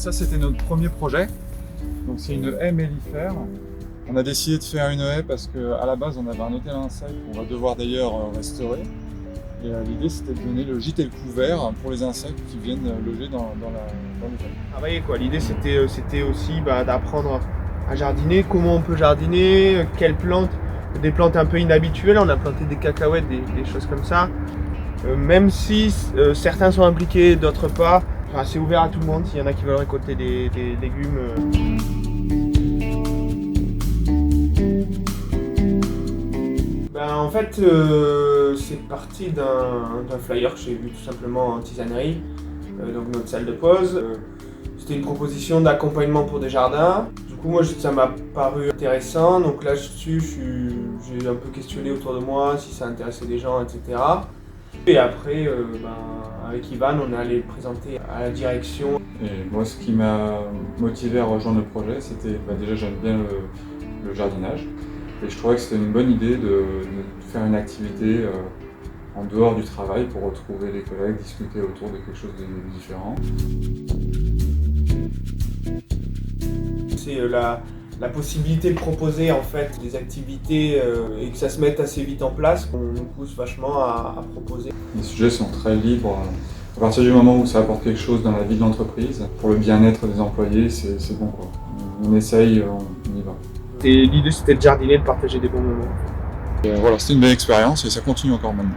ça c'était notre premier projet. Donc c'est une haie mellifère. On a décidé de faire une haie parce qu'à la base on avait un hôtel à insectes qu'on va devoir d'ailleurs restaurer. Et l'idée c'était de donner le gîte et le couvert pour les insectes qui viennent loger dans l'hôtel. Travailler quoi. L'idée c'était aussi d'apprendre à jardiner, comment on peut jardiner, quelles plantes, des plantes un peu inhabituelles. On a planté des cacahuètes, des choses comme ça. Même si certains sont impliqués, d'autres pas. Enfin, c'est ouvert à tout le monde s'il y en a qui veulent récolter des légumes. En fait, c'est parti d'un flyer que j'ai vu tout simplement en tisanerie, donc notre salle de pause. C'était une proposition d'accompagnement pour des jardins. Du coup, moi, ça m'a paru intéressant. Donc là-dessus, j'ai un peu questionné autour de moi si ça intéressait des gens, etc. Et après, avec Ivan, on est allé le présenter à la direction. Et moi, ce qui m'a motivé à rejoindre le projet, c'était déjà j'aime bien le jardinage. Et je trouvais que c'était une bonne idée de faire une activité en dehors du travail pour retrouver les collègues, discuter autour de quelque chose de différent. C'est la possibilité de proposer en fait des activités et que ça se mette assez vite en place qu'on nous pousse vachement à proposer. Les sujets sont très libres. À partir du moment où ça apporte quelque chose dans la vie de l'entreprise, pour le bien-être des employés, c'est bon quoi. On essaye, on y va. L'idée c'était de jardiner, de partager des bons moments. Voilà, c'était une belle expérience et ça continue encore maintenant.